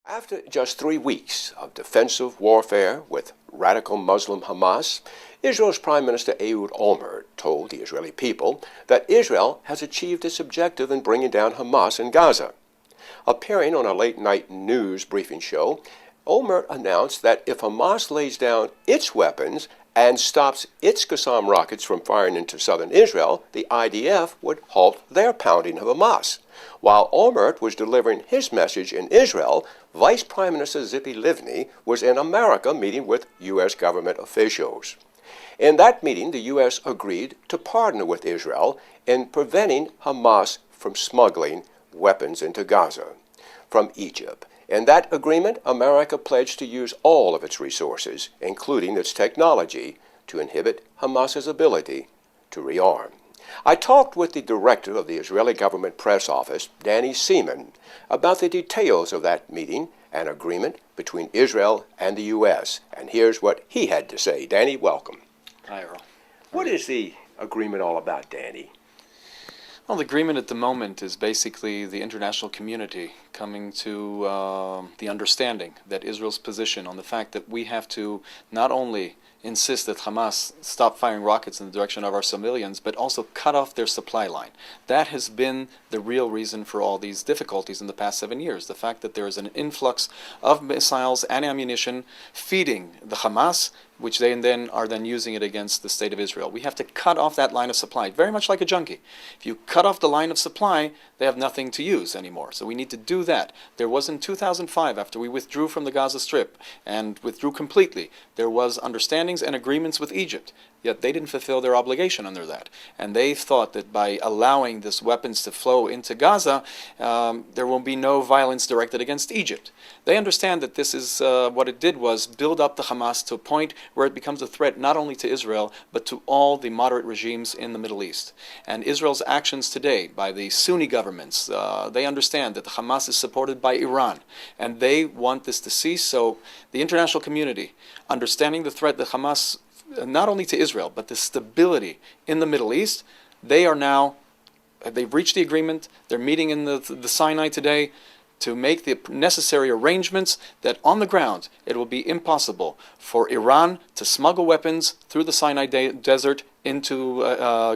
After just 3 weeks of defensive warfare with radical Muslim Hamas, Israel's Prime Minister Ehud Olmert told the Israeli people that Israel has achieved its objective in bringing down Hamas in Gaza. Appearing on a late-night news briefing show, Olmert announced that if Hamas lays down its weapons and stops its Qassam rockets from firing into southern Israel, the IDF would halt their pounding of Hamas. While Olmert was delivering his message in Israel, Vice Prime Minister Tzipi Livni was in America meeting with U.S. government officials. In that meeting, the U.S. agreed to partner with Israel in preventing Hamas from smuggling weapons into Gaza from Egypt. In that agreement, America pledged to use all of its resources, including its technology, to inhibit Hamas's ability to rearm. I talked with the director of the Israeli government press office, Danny Seaman, about the details of that meeting and agreement between Israel and the U.S. And here's what he had to say. Danny, welcome. Hi, Earl. What is the agreement all about, Danny? Well, the agreement at the moment is basically the international community coming to the understanding that Israel's position on the fact that we have to not only insist that Hamas stop firing rockets in the direction of our civilians, but also cut off their supply line. That has been the real reason for all these difficulties in the past 7 years. The fact that there is an influx of missiles and ammunition feeding the Hamas, which they then are using it against the state of Israel. We have to cut off that line of supply, very much like a junkie. If you cut off the line of supply, they have nothing to use anymore. So we need to do that. There was in 2005, after we withdrew from the Gaza Strip and withdrew completely, there was understandings and agreements with Egypt. Yet they didn't fulfill their obligation under that. And they thought that by allowing these weapons to flow into Gaza, there will be no violence directed against Egypt. They understand that this is what it did was build up the Hamas to a point where it becomes a threat not only to Israel, but to all the moderate regimes in the Middle East. And Israel's actions today by the Sunni governments, they understand that the Hamas is supported by Iran, and they want this to cease. So the international community, understanding the threat that Hamas not only to Israel, but the stability in the Middle East, they've reached the agreement. They're meeting in the Sinai today to make the necessary arrangements that on the ground it will be impossible for Iran to smuggle weapons through the Sinai desert into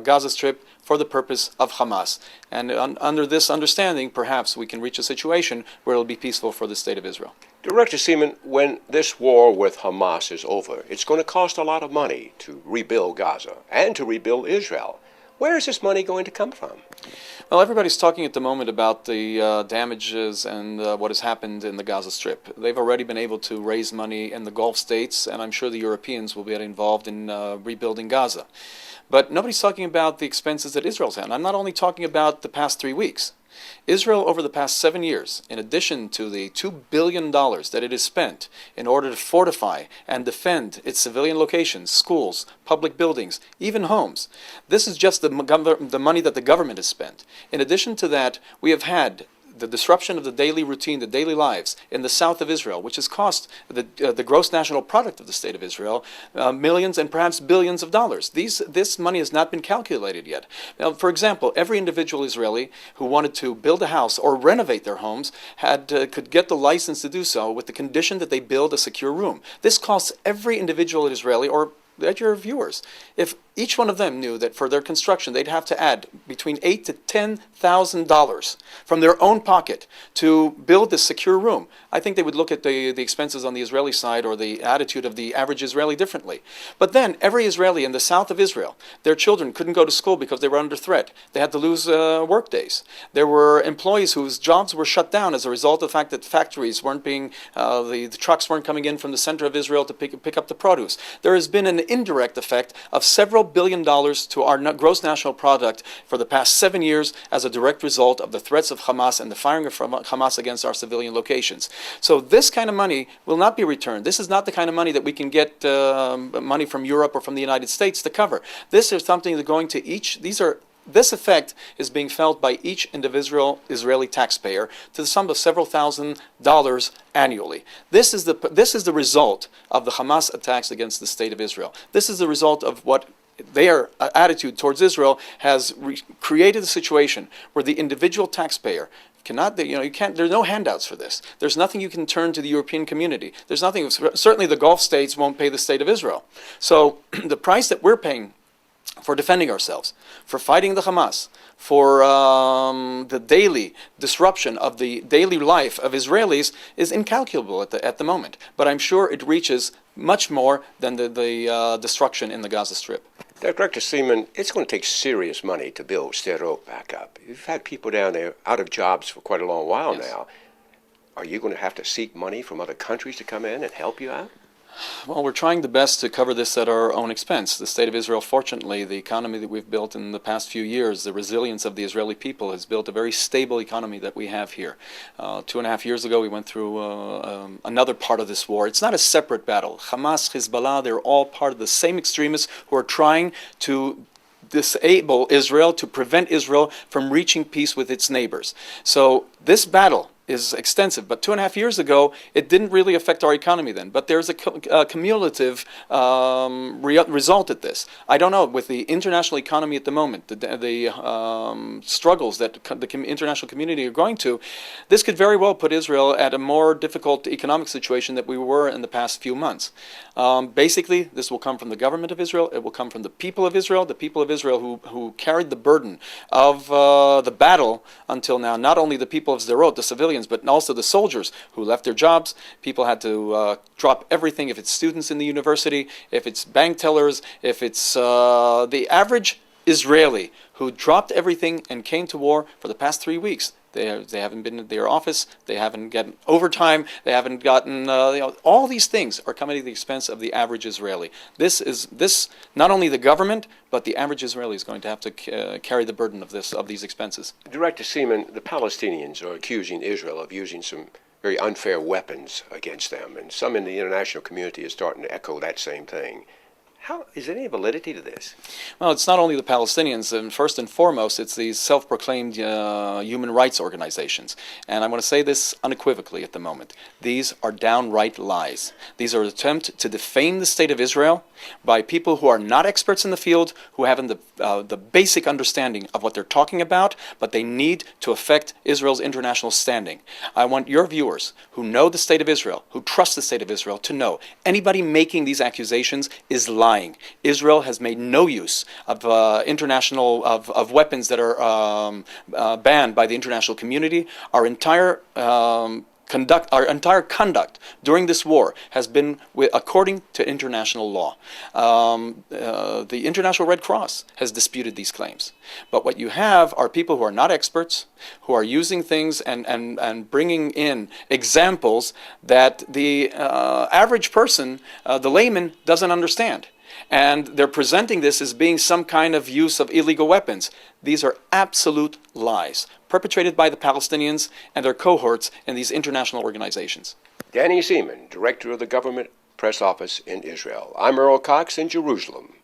Gaza Strip for the purpose of Hamas. And under this understanding, perhaps we can reach a situation where it will be peaceful for the state of Israel. Director Seaman, when this war with Hamas is over, it's going to cost a lot of money to rebuild Gaza and to rebuild Israel. Where is this money going to come from? Well, everybody's talking at the moment about the damages and what has happened in the Gaza Strip. They've already been able to raise money in the Gulf states, and I'm sure the Europeans will get involved in rebuilding Gaza. But nobody's talking about the expenses that Israel's had. I'm not only talking about the past 3 weeks. Israel, over the past 7 years, in addition to the $2 billion that it has spent in order to fortify and defend its civilian locations, schools, public buildings, even homes, this is just the money that the government has spent. In addition to that, we have had the disruption of the daily routine, the daily lives in the south of Israel, which has cost the gross national product of the state of Israel millions and perhaps billions of dollars. This money has not been calculated yet. Now, for example, every individual Israeli who wanted to build a house or renovate their homes could get the license to do so with the condition that they build a secure room. This costs every individual Israeli, or at your viewers, if each one of them knew that for their construction they'd have to add between $8,000 to $10,000 from their own pocket to build this secure room, I think they would look at the expenses on the Israeli side or the attitude of the average Israeli differently. But then every Israeli in the south of Israel, their children couldn't go to school because they were under threat. They had to lose work days. There were employees whose jobs were shut down as a result of the fact that factories weren't being, the trucks weren't coming in from the center of Israel to pick up the produce. There has been an indirect effect of several billion dollars to our gross national product for the past 7 years as a direct result of the threats of Hamas and the firing of Hamas against our civilian locations. So this kind of money will not be returned. This is not the kind of money that we can get money from Europe or from the United States to cover. This is something that going to each, this effect is being felt by each individual Israeli taxpayer to the sum of several $1,000s annually. This is the result of the Hamas attacks against the state of Israel. This is the result of what their attitude towards Israel has created a situation where the individual taxpayer You can't. There's no handouts for this. There's nothing you can turn to the European community. There's nothing. Certainly, the Gulf states won't pay the state of Israel. So the price that we're paying for defending ourselves, for fighting the Hamas, for the daily disruption of the daily life of Israelis is incalculable at the moment. But I'm sure it reaches much more than the destruction in the Gaza Strip. Director Seaman, it's going to take serious money to build Sderot back up. You've had people down there out of jobs for quite a long while now. Are you going to have to seek money from other countries to come in and help you out? Well, we're trying the best to cover this at our own expense. The State of Israel, fortunately, the economy that we've built in the past few years, the resilience of the Israeli people has built a very stable economy that we have here. 2.5 years ago, we went through another part of this war. It's not a separate battle. Hamas, Hezbollah, they're all part of the same extremists who are trying to disable Israel, to prevent Israel from reaching peace with its neighbors. So this battle is extensive, but 2.5 years ago, it didn't really affect our economy then. But there's a cumulative result at this. I don't know, with the international economy at the moment, the struggles that the international community are going to, this could very well put Israel at a more difficult economic situation than we were in the past few months. Basically, this will come from the government of Israel. It will come from the people of Israel who carried the burden of the battle until now. Not only the people of Sderot, the civilians, but also the soldiers who left their jobs. People had to drop everything, if it's students in the university, if it's bank tellers, if it's the average Israeli who dropped everything and came to war for the past 3 weeks. They haven't been at their office. They haven't gotten overtime. They haven't gotten all these things are coming at the expense of the average Israeli. This not only the government, but the average Israeli is going to have to carry the burden of these expenses. Director Seaman, the Palestinians are accusing Israel of using some very unfair weapons against them, and some in the international community is starting to echo that same thing. How is there any validity to this? Well, it's not only the Palestinians, and first and foremost, it's these self-proclaimed human rights organizations. And I want to say this unequivocally at the moment. These are downright lies. These are an attempt to defame the state of Israel by people who are not experts in the field, who haven't the basic understanding of what they're talking about, but they need to affect Israel's international standing. I want your viewers who know the state of Israel, who trust the state of Israel, to know anybody making these accusations is lying. Israel has made no use of of weapons that are banned by the international community. Our entire conduct during this war has been according to international law. The International Red Cross has disputed these claims. But what you have are people who are not experts, who are using things and bringing in examples that the average person, the layman, doesn't understand. And they're presenting this as being some kind of use of illegal weapons. These are absolute lies, perpetrated by the Palestinians and their cohorts in these international organizations. Danny Seaman, Director of the Government Press Office in Israel. I'm Earl Cox in Jerusalem.